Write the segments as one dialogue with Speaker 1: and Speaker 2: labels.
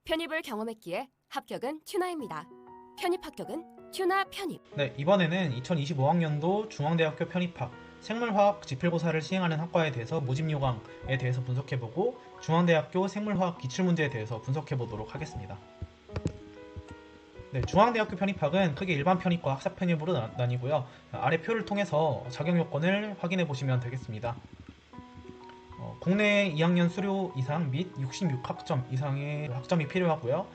Speaker 1: 편입을 경험했기에 합격은 튜나입니다. 편입 합격은 튜나 편입.
Speaker 2: 네, 이번에는 2025학년도 중앙대학교 편입학 생물화학 지필고사를 시행하는 학과에 대해서 모집 요강에 대해서 분석해보고 중앙대학교 생물화학 기출문제에 대해서 분석해보도록 하겠습니다. 네, 중앙대학교 편입학은 크게 일반 편입과 학사 편입으로 나뉘고요. 아래 표를 통해서 자격 요건을 확인해 보시면 되겠습니다. 국내 2학년 수료 이상 및 66학점 이상의 학점이 필요하고요.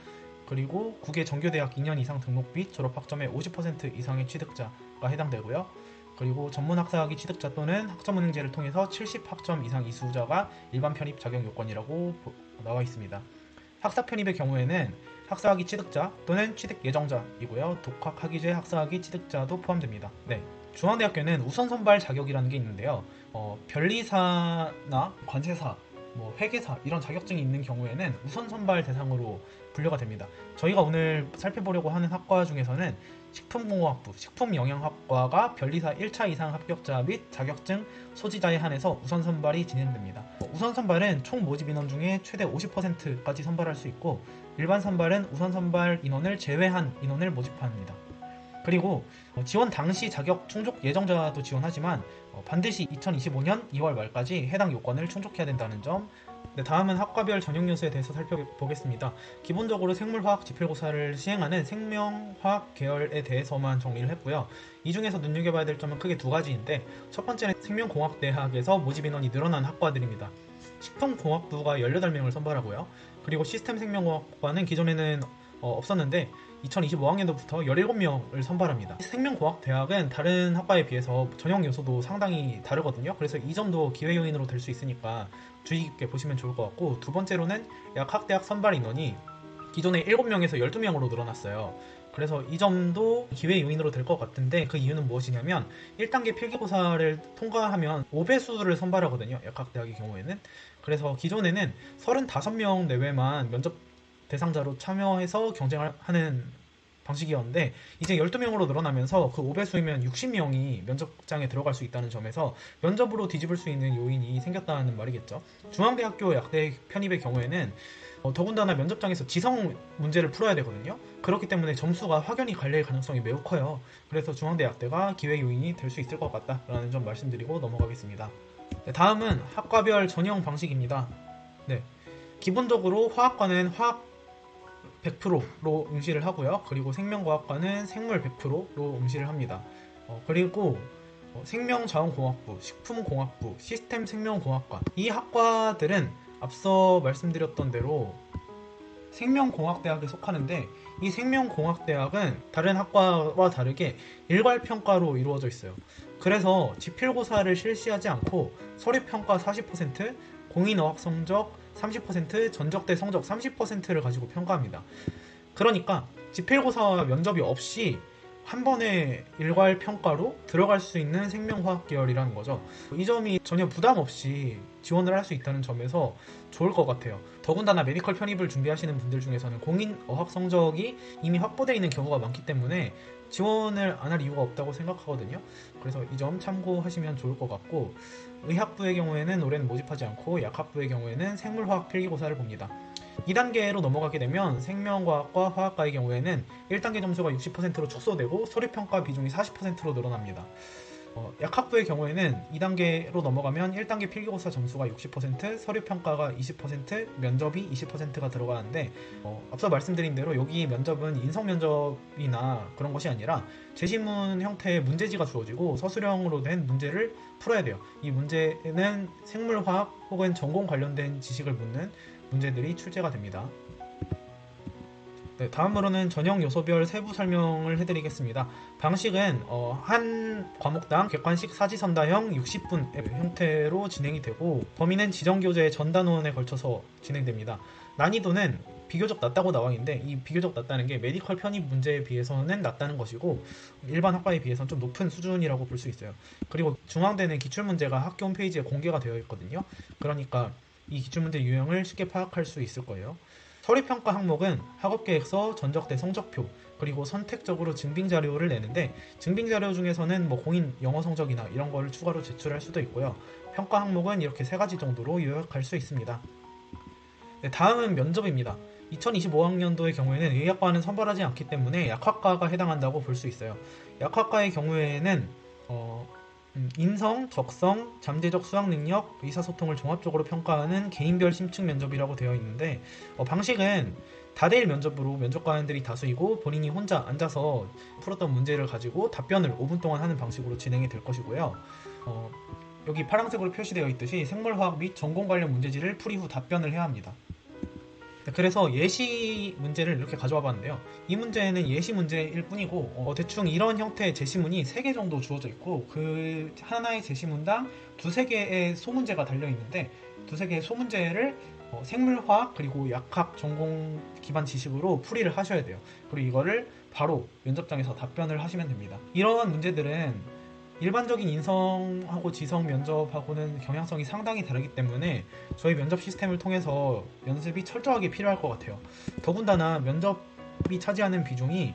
Speaker 2: 그리고 국외 정규대학 2년 이상 등록 및 졸업학점의 50% 이상의 취득자가 해당되고요. 그리고 전문학사학위 취득자 또는 학점은행제를 통해서 70학점 이상 이수자가 일반 편입 자격 요건이라고 나와 있습니다. 학사 편입의 경우에는 학사학위 취득자 또는 취득 예정자이고요. 독학학위제 학사학위 취득자도 포함됩니다. 네, 중앙대학교는 우선 선발 자격이라는 게 있는데요. 변리사나 관세사, 회계사 이런 자격증이 있는 경우에는 우선 선발 대상으로 분류가 됩니다. 저희가 오늘 살펴보려고 하는 학과 중에서는 식품공학부, 식품영양학과가 변리사 1차 이상 합격자 및 자격증 소지자에 한해서 우선 선발이 진행됩니다. 우선 선발은 총 모집 인원 중에 최대 50%까지 선발할 수 있고, 일반 선발은 우선 선발 인원을 제외한 인원을 모집합니다. 그리고 지원 당시 자격 충족 예정자도 지원하지만 반드시 2025년 2월 말까지 해당 요건을 충족해야 된다는 점. 네, 다음은 학과별 전형 요소에 대해서 살펴보겠습니다. 기본적으로 생물화학 지필고사를 시행하는 생명화학 계열에 대해서만 정리를 했고요. 이 중에서 눈여겨봐야 될 점은 크게 두 가지인데, 첫 번째는 생명공학대학에서 모집 인원이 늘어난 학과들입니다. 식품공학부가 18명을 선발하고요. 그리고 시스템생명공학과는 기존에는 없었는데 2025학년도부터 17명을 선발합니다. 생명공학대학은 다른 학과에 비해서 전형 요소도 상당히 다르거든요. 그래서 이 점도 기회 요인으로 될 수 있으니까 주의 깊게 보시면 좋을 것 같고, 두 번째로는 약학대학 선발 인원이 기존에 7명에서 12명으로 늘어났어요. 그래서 이 점도 기회 요인으로 될 것 같은데, 그 이유는 무엇이냐면 1단계 필기고사를 통과하면 5배수를 선발하거든요. 약학대학의 경우에는. 그래서 기존에는 35명 내외만 면접 대상자로 참여해서 경쟁을 하는 방식이었는데, 이제 12명으로 늘어나면서 그 5배수이면 60명이 면접장에 들어갈 수 있다는 점에서 면접으로 뒤집을 수 있는 요인이 생겼다는 말이겠죠. 중앙대학교 약대 편입의 경우에는 더군다나 면접장에서 지성 문제를 풀어야 되거든요. 그렇기 때문에 점수가 확연히 갈릴 가능성이 매우 커요. 그래서 중앙대학대가 기회 요인이 될 수 있을 것 같다라는 점 말씀드리고 넘어가겠습니다. 네, 다음은 학과별 전형 방식입니다. 네, 기본적으로 화학과는 화학 100%로 응시를 하고요. 그리고 생명과학과는 생물 100%로 응시를 합니다. 그리고 생명자원공학부, 식품공학부, 시스템생명공학과, 이 학과들은 앞서 말씀드렸던 대로 생명공학대학에 속하는데, 이 생명공학대학은 다른 학과와 다르게 일괄평가로 이루어져 있어요. 그래서 지필고사를 실시하지 않고 서류평가 40%, 공인어학 성적 30%, 전적대 성적 30%를 가지고 평가합니다. 그러니까 지필고사와 면접이 없이 한 번에 일괄 평가로 들어갈 수 있는 생명화학 계열이라는 거죠. 이 점이 전혀 부담 없이 지원을 할 수 있다는 점에서 좋을 것 같아요. 더군다나 메디컬 편입을 준비하시는 분들 중에서는 공인 어학 성적이 이미 확보되어 있는 경우가 많기 때문에 지원을 안 할 이유가 없다고 생각하거든요. 그래서 이 점 참고하시면 좋을 것 같고, 의학부의 경우에는 올해는 모집하지 않고 약학부의 경우에는 생물화학 필기고사를 봅니다. 2단계로 넘어가게 되면 생명과학과 화학과의 경우에는 1단계 점수가 60%로 축소되고 서류평가 비중이 40%로 늘어납니다. 약학부의 경우에는 2단계로 넘어가면 1단계 필기고사 점수가 60%, 서류평가가 20%, 면접이 20%가 들어가는데, 앞서 말씀드린 대로 여기 면접은 인성면접이나 그런 것이 아니라 제시문 형태의 문제지가 주어지고 서술형으로 된 문제를 풀어야 돼요. 이 문제는 생물화학 혹은 전공 관련된 지식을 묻는 문제들이 출제가 됩니다. 네, 다음으로는 전형 요소별 세부 설명을 해드리겠습니다. 방식은 한 과목당 객관식 사지선다형 60분 형태로 진행이 되고, 범위는 지정교재 전단원에 걸쳐서 진행됩니다. 난이도는 비교적 낮다고 나와 있는데, 이 비교적 낮다는 게 메디컬 편입 문제에 비해서는 낮다는 것이고, 일반 학과에 비해서는 좀 높은 수준이라고 볼 수 있어요. 그리고 중앙대는 기출문제가 학교 홈페이지에 공개가 되어 있거든요. 그러니까 이 기출문제 유형을 쉽게 파악할 수 있을 거예요. 서류평가 항목은 학업계획서, 전적대 성적표, 그리고 선택적으로 증빙자료를 내는데, 증빙자료 중에서는 공인 영어 성적이나 이런 거를 추가로 제출할 수도 있고요. 평가 항목은 이렇게 3가지 정도로 요약할 수 있습니다. 네, 다음은 면접입니다. 2025학년도의 경우에는 의학과는 선발하지 않기 때문에 약학과가 해당한다고 볼 수 있어요. 약학과의 경우에는 인성, 적성, 잠재적 수학 능력, 의사소통을 종합적으로 평가하는 개인별 심층 면접이라고 되어 있는데 방식은 다대일 면접으로 면접관들이 다수이고 본인이 혼자 앉아서 풀었던 문제를 가지고 답변을 5분 동안 하는 방식으로 진행이 될 것이고요. 여기 파란색으로 표시되어 있듯이 생물화학 및 전공 관련 문제지를 풀이 후 답변을 해야 합니다. 그래서 예시 문제를 이렇게 가져와 봤는데요. 이 문제는 예시 문제일 뿐이고 대충 이런 형태의 제시문이 3개 정도 주어져 있고 그 하나의 제시문당 두세 개의 소문제가 달려 있는데 두세 개의 소문제를 생물화학 그리고 약학 전공 기반 지식으로 풀이를 하셔야 돼요. 그리고 이거를 바로 면접장에서 답변을 하시면 됩니다. 이러한 문제들은 일반적인 인성하고 지성 면접하고는 경향성이 상당히 다르기 때문에 저희 면접 시스템을 통해서 연습이 철저하게 필요할 것 같아요. 더군다나 면접이 차지하는 비중이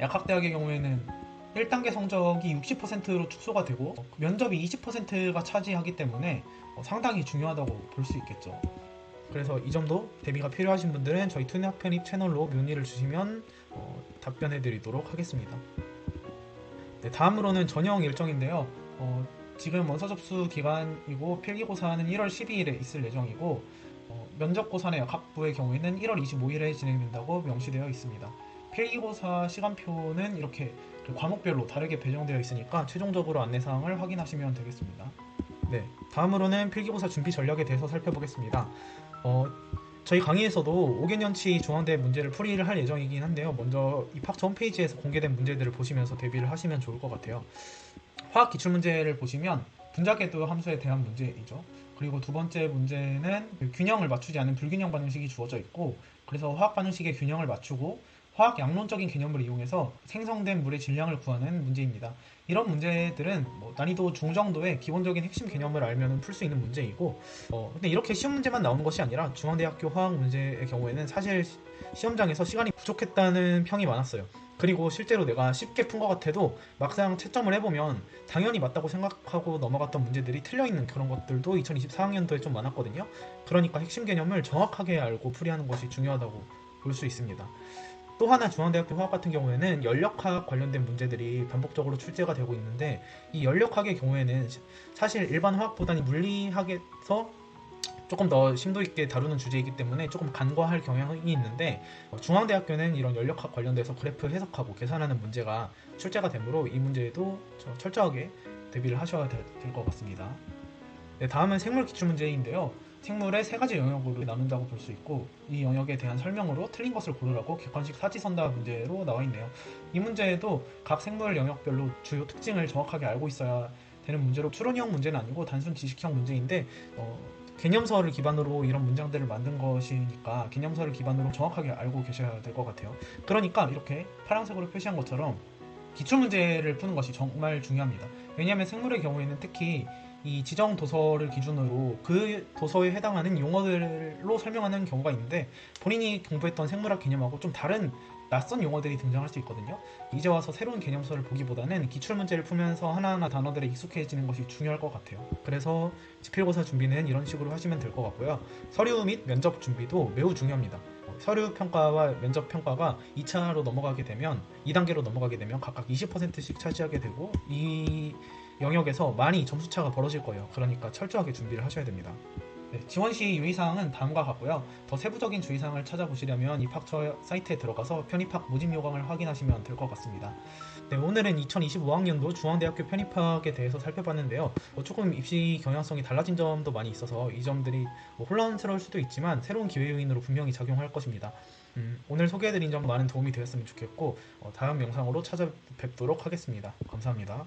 Speaker 2: 약학대학의 경우에는 1단계 성적이 60%로 축소가 되고 면접이 20%가 차지하기 때문에 상당히 중요하다고 볼 수 있겠죠. 그래서 이 점도 대비가 필요하신 분들은 저희 투니학 편입 채널로 문의를 주시면 답변해 드리도록 하겠습니다. 네, 다음으로는 전형 일정인데요. 지금 원서 접수 기간이고 필기고사는 1월 12일에 있을 예정이고 면접고사나 약학부의 경우에는 1월 25일에 진행된다고 명시되어 있습니다. 필기고사 시간표는 이렇게 그 과목별로 다르게 배정되어 있으니까 최종적으로 안내사항을 확인하시면 되겠습니다. 네, 다음으로는 필기고사 준비 전략에 대해서 살펴보겠습니다. 저희 강의에서도 5개년치 중앙대 문제를 풀이를 할 예정이긴 한데요. 먼저 입학처 홈페이지에서 공개된 문제들을 보시면서 대비를 하시면 좋을 것 같아요. 화학 기출문제를 보시면 분자궤도 함수에 대한 문제이죠. 그리고 두 번째 문제는 균형을 맞추지 않은 불균형 반응식이 주어져 있고 그래서 화학 반응식의 균형을 맞추고 화학 양론적인 개념을 이용해서 생성된 물의 질량을 구하는 문제입니다. 이런 문제들은 난이도 중정도의 기본적인 핵심 개념을 알면 풀 수 있는 문제이고 근데 이렇게 쉬운 문제만 나오는 것이 아니라 중앙대학교 화학 문제의 경우에는 사실 시험장에서 시간이 부족했다는 평이 많았어요. 그리고 실제로 내가 쉽게 푼 것 같아도 막상 채점을 해보면 당연히 맞다고 생각하고 넘어갔던 문제들이 틀려있는 그런 것들도 2024학년도에 좀 많았거든요. 그러니까 핵심 개념을 정확하게 알고 풀이하는 것이 중요하다고 볼 수 있습니다. 또 하나 중앙대학교 화학 같은 경우에는 연력학 관련된 문제들이 반복적으로 출제가 되고 있는데 이 연력학의 경우에는 사실 일반 화학보다는 물리학에서 조금 더 심도 있게 다루는 주제이기 때문에 조금 간과할 경향이 있는데 중앙대학교는 이런 연력학 관련돼서 그래프 해석하고 계산하는 문제가 출제가 되므로 이 문제에도 철저하게 대비를 하셔야 될 것 같습니다. 네, 다음은 생물 기출문제인데요. 생물의 3가지 영역으로 나눈다고 볼 수 있고 이 영역에 대한 설명으로 틀린 것을 고르라고 객관식 사지선다 문제로 나와 있네요. 이 문제에도 각 생물 영역별로 주요 특징을 정확하게 알고 있어야 되는 문제로 추론형 문제는 아니고 단순 지식형 문제인데 개념서를 기반으로 이런 문장들을 만든 것이니까 개념서를 기반으로 정확하게 알고 계셔야 될 것 같아요. 그러니까 이렇게 파란색으로 표시한 것처럼 기출문제를 푸는 것이 정말 중요합니다. 왜냐하면 생물의 경우에는 특히 이 지정 도서를 기준으로 그 도서에 해당하는 용어들로 설명하는 경우가 있는데 본인이 공부했던 생물학 개념하고 좀 다른 낯선 용어들이 등장할 수 있거든요. 이제 와서 새로운 개념서를 보기보다는 기출문제를 풀면서 하나하나 단어들에 익숙해지는 것이 중요할 것 같아요. 그래서 지필고사 준비는 이런 식으로 하시면 될 것 같고요. 서류 및 면접 준비도 매우 중요합니다. 서류 평가와 면접 평가가 2차로 넘어가게 되면 2단계로 넘어가게 되면 각각 20%씩 차지하게 되고 이 영역에서 많이 점수차가 벌어질 거예요. 그러니까 철저하게 준비를 하셔야 됩니다. 네, 지원 시 유의사항은 다음과 같고요. 더 세부적인 주의사항을 찾아보시려면 입학처 사이트에 들어가서 편입학 모집 요강을 확인하시면 될 것 같습니다. 네, 오늘은 2025학년도 중앙대학교 편입학에 대해서 살펴봤는데요. 조금 입시 경향성이 달라진 점도 많이 있어서 이 점들이 혼란스러울 수도 있지만 새로운 기회 요인으로 분명히 작용할 것입니다. 오늘 소개해드린 점 많은 도움이 되었으면 좋겠고 다음 영상으로 찾아뵙도록 하겠습니다. 감사합니다.